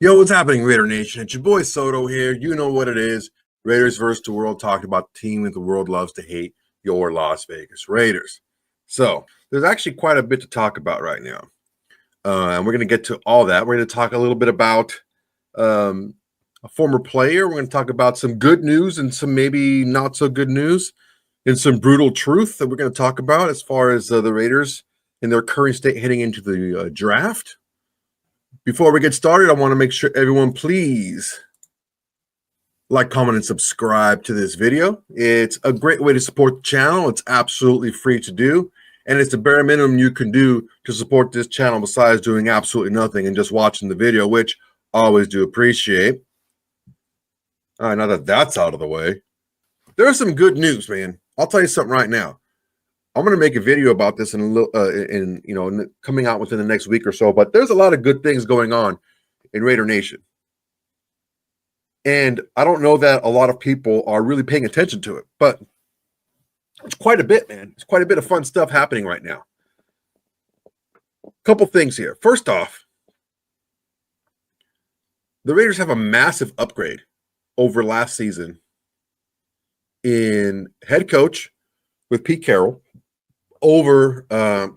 Yo, what's happening, Raider Nation? It's your boy Soto here. You know what it is. Raiders versus the world, talking about the team that the world loves to hate, your Las Vegas Raiders. So there's actually quite a bit to talk about right now. And we're going to get to all that. We're going to talk a little bit about a former player. We're going to talk about some good news and some maybe not so good news and some brutal truth that we're going to talk about as far as the Raiders in their current state heading into the draft. Before we get started, I want to make sure everyone please like, comment, and subscribe to this video. It's a great way to support the channel. It's absolutely free to do, and it's the bare minimum you can do to support this channel besides doing absolutely nothing and just watching the video, which I always do appreciate. All right, now that that's out of the way, there's some good news, man. I'll tell you something right now. I'm going to make a video about this in a little, coming out within the next week or so. But there's a lot of good things going on in Raider Nation, and I don't know that a lot of people are really paying attention to it. But it's quite a bit, man. It's quite a bit of fun stuff happening right now. A couple things here. First off, the Raiders have a massive upgrade over last season in head coach with Pete Carroll over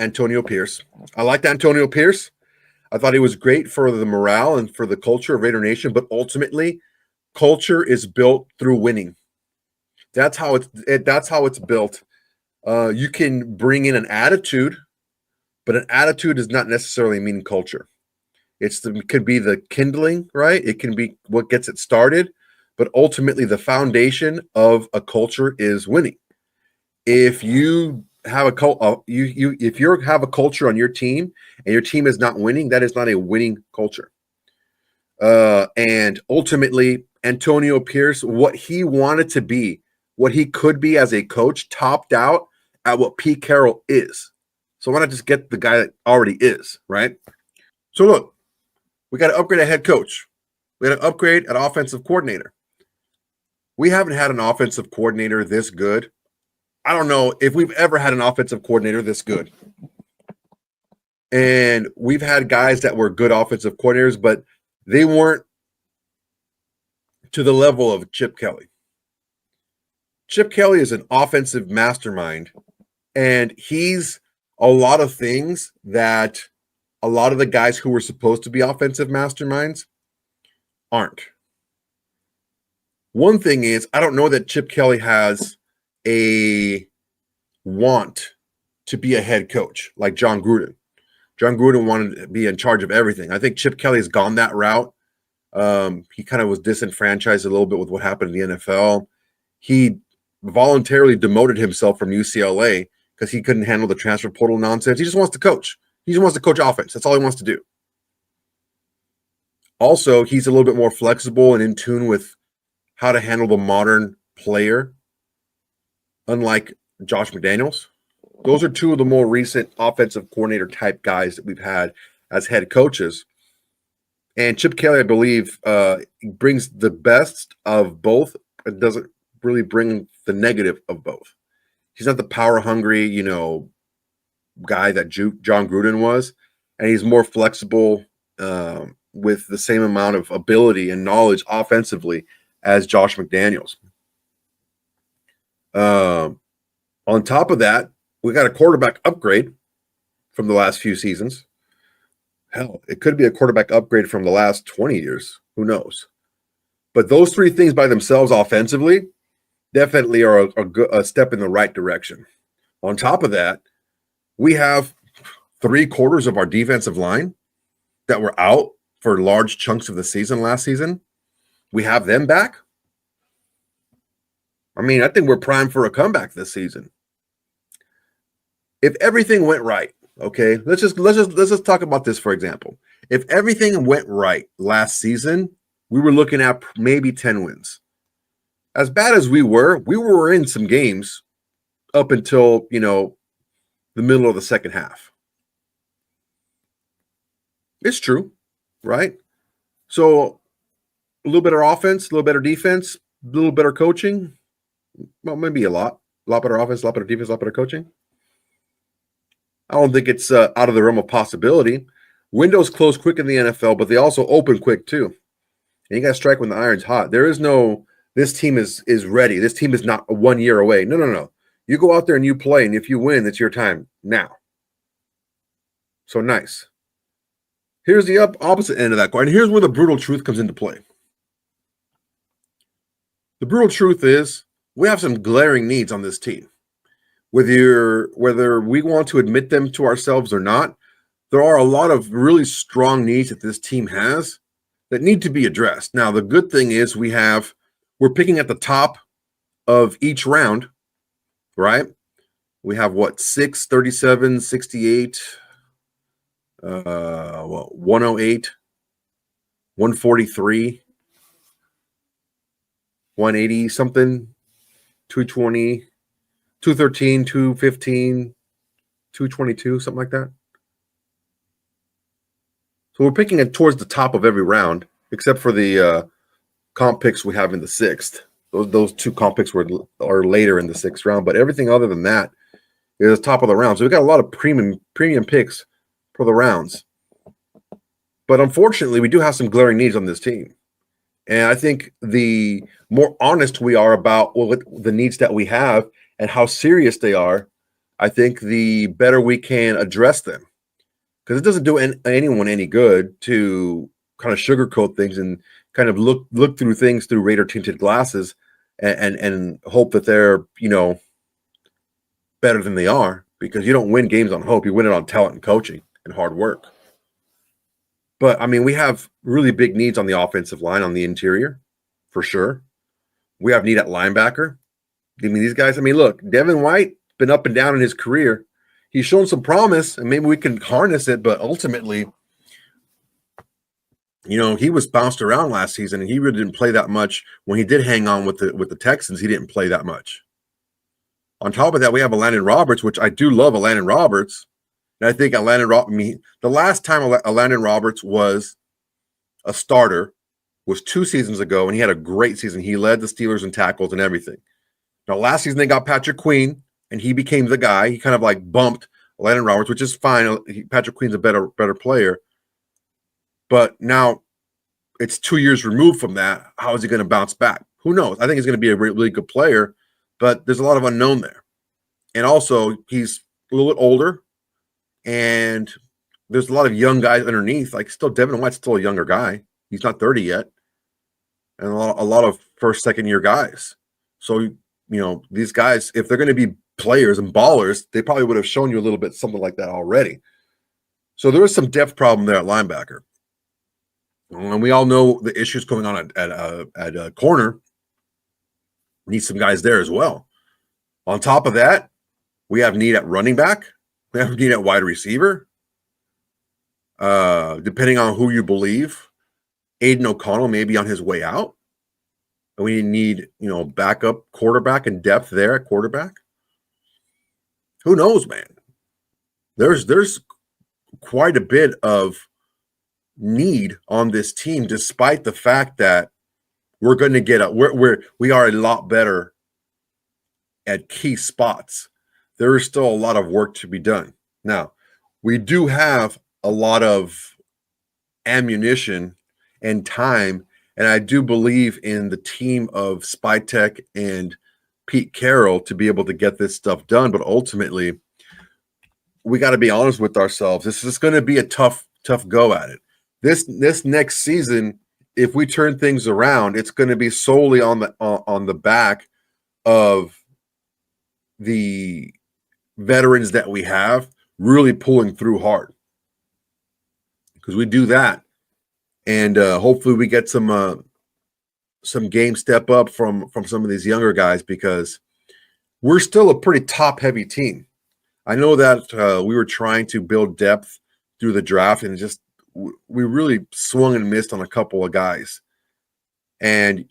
Antonio Pierce. I liked Antonio Pierce. I thought he was great for the morale and for the culture of Raider Nation, but ultimately, culture is built through winning. That's how it's built. You can bring in an attitude, but an attitude does not necessarily mean culture. It could be the kindling, right? It can be what gets it started, but ultimately, the foundation of a culture is winning. If you have if you have a culture on your team and your team is not winning, that is not a winning culture. And ultimately, Antonio Pierce, what he wanted to be, what he could be as a coach, topped out at what Pete Carroll is. So why not just get the guy that already is, right? So look, we got to upgrade a head coach. We got to upgrade an offensive coordinator. We haven't had an offensive coordinator this good. I don't know if we've ever had an offensive coordinator this good. And we've had guys that were good offensive coordinators, but they weren't to the level of Chip Kelly. Chip Kelly is an offensive mastermind, and he's a lot of things that a lot of the guys who were supposed to be offensive masterminds aren't. One thing is, I don't know that Chip Kelly has a want to be a head coach like John Gruden. John Gruden wanted to be in charge of everything. I think Chip Kelly has gone that route. He kind of was disenfranchised a little bit with what happened in the NFL. He voluntarily demoted himself from UCLA because he couldn't handle the transfer portal nonsense. He just wants to coach. He just wants to coach offense. That's all he wants to do. Also, he's a little bit more flexible and in tune with how to handle the modern player, unlike Josh McDaniels. Those are two of the more recent offensive coordinator type guys that we've had as head coaches. And Chip Kelly, I believe, brings the best of both. It doesn't really bring the negative of both. He's not the power-hungry, guy that John Gruden was. And he's more flexible with the same amount of ability and knowledge offensively as Josh McDaniels. On top of that, we got a quarterback upgrade from the last few seasons. Hell, it could be a quarterback upgrade from the last 20 years. Who knows? But those three things by themselves offensively definitely are a step in the right direction. On top of that, we have 3/4 of our defensive line that were out for large chunks of the season last season. We have them back. I mean, I think we're primed for a comeback this season. If everything went right, okay, let's just talk about this, for example. If everything went right last season, we were looking at maybe 10 wins. As bad as we were in some games up until, the middle of the second half. It's true, right? So a little better offense, a little better defense, a little better coaching. Well, maybe a lot better offense, a lot better defense, a lot better coaching. I don't think it's out of the realm of possibility. Windows close quick in the NFL, but they also open quick too. And you got to strike when the iron's hot. There is no, this team is ready. This team is not 1 year away. No. You go out there and you play, and if you win, it's your time now. So nice. Here's the opposite end of that coin. And here's where the brutal truth comes into play. The brutal truth is we have some glaring needs on this team. Whether we want to admit them to ourselves or not, there are a lot of really strong needs that this team has that need to be addressed. Now, the good thing is we're picking at the top of each round, right? We have 6, 37, 68, 108, 143, 180 something, 220, 213, 215, 222, something like that. So we're picking it towards the top of every round, except for the comp picks we have in the 6th. Those 2 comp picks are later in the 6th round, but everything other than that is the top of the round. So we've got a lot of premium picks for the rounds. But unfortunately, we do have some glaring needs on this team. And I think the more honest we are about the needs that we have and how serious they are, I think the better we can address them. Because it doesn't do anyone any good to kind of sugarcoat things and kind of look through things through Raider tinted glasses and hope that they're, better than they are, because you don't win games on hope. You win it on talent and coaching and hard work. But, I mean, we have really big needs on the offensive line, on the interior, for sure. We have need at linebacker. I mean, these guys, look, Devin White been up and down in his career. He's shown some promise, and maybe we can harness it, but ultimately, he was bounced around last season, and he really didn't play that much. When he did hang on with the Texans, he didn't play that much. On top of that, we have Landon Roberts, which I do love Landon Roberts. And I think the last time Landon Roberts was a starter was 2 seasons ago, and he had a great season. He led the Steelers in tackles and everything. Now, last season they got Patrick Queen, and he became the guy. He kind of like bumped Landon Roberts, which is fine. Patrick Queen's a better player. But now it's 2 years removed from that. How is he going to bounce back? Who knows? I think he's going to be a really good player, but there's a lot of unknown there. And also, he's a little bit older, and there's a lot of young guys underneath. Like, still, Devin White's still a younger guy. He's not 30 yet. And a lot of first, second-year guys. So, these guys, if they're going to be players and ballers, they probably would have shown you a little bit something like that already. So there is some depth problem there at linebacker. And we all know the issues going on at corner. Need some guys there as well. On top of that, we have need at running back. We have need at wide receiver. Depending on who you believe, Aiden O'Connell may be on his way out. And we need, backup quarterback and depth there at quarterback. Who knows, man? There's quite a bit of need on this team, despite the fact that we're going to get we are a lot better at key spots. There is still a lot of work to be done. Now, we do have a lot of ammunition and time, and I do believe in the team of Spytek and Pete Carroll to be able to get this stuff done. But ultimately, we got to be honest with ourselves. This is going to be a tough go at it. This next season, if we turn things around, it's going to be solely on the back of the veterans that we have really pulling through hard. Because we do that, and hopefully we get some game step up from some of these younger guys, because we're still a pretty top-heavy team. I know that we were trying to build depth through the draft, and we really swung and missed on a couple of guys. And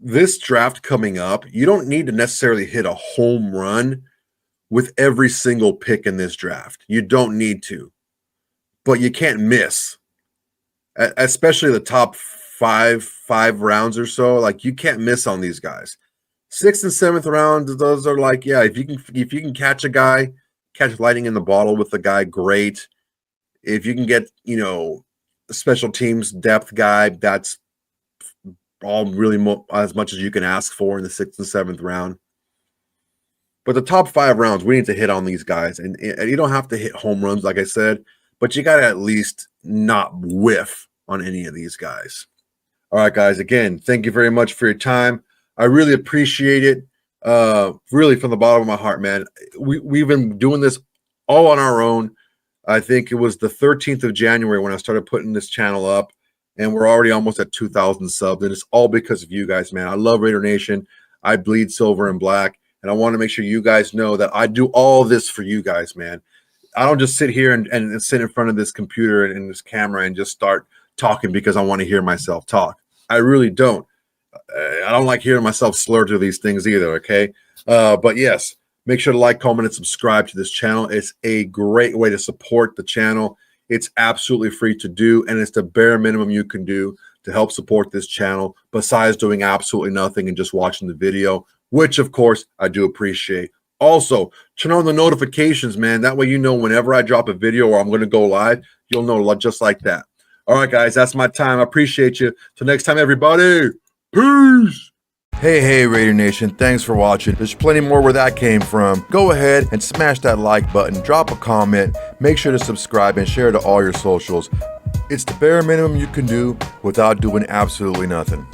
this draft coming up, you don't need to necessarily hit a home run with every single pick in this draft. You don't need to. But you can't miss. Especially the top five rounds or so. Like, you can't miss on these guys. 6th and 7th round, those are like, yeah, if you can catch a guy, catch lightning in the bottle with a guy, great. If you can get, you know, a special teams depth guy, that's all really as much as you can ask for in the 6th and 7th round. But the top 5 rounds, we need to hit on these guys. And you don't have to hit home runs, like I said, but you got to at least not whiff on any of these guys. All right, guys, again, thank you very much for your time. I really appreciate it. Really from the bottom of my heart, man. We've been doing this all on our own. I think it was the 13th of January when I started putting this channel up, and we're already almost at 2,000 subs, and it's all because of you guys, man. I love Raider Nation. I bleed silver and black, and I want to make sure you guys know that I do all this for you guys, man. I don't just sit here and sit in front of this computer and this camera and just start talking because I want to hear myself talk. I really don't. I don't like hearing myself slur to these things either, okay? But yes, make sure to like, comment, and subscribe to this channel. It's a great way to support the channel. It's absolutely free to do, and it's the bare minimum you can do to help support this channel besides doing absolutely nothing and just watching the video, which, of course, I do appreciate. Also, turn on the notifications, man. That way you know whenever I drop a video or I'm going to go live, you'll know just like that. All right, guys, that's my time. I appreciate you. Till next time, everybody. Peace. Hey, Raider Nation, thanks for watching. There's plenty more where that came from. Go ahead and smash that like button, drop a comment, make sure to subscribe, and share to all your socials. It's the bare minimum you can do without doing absolutely nothing.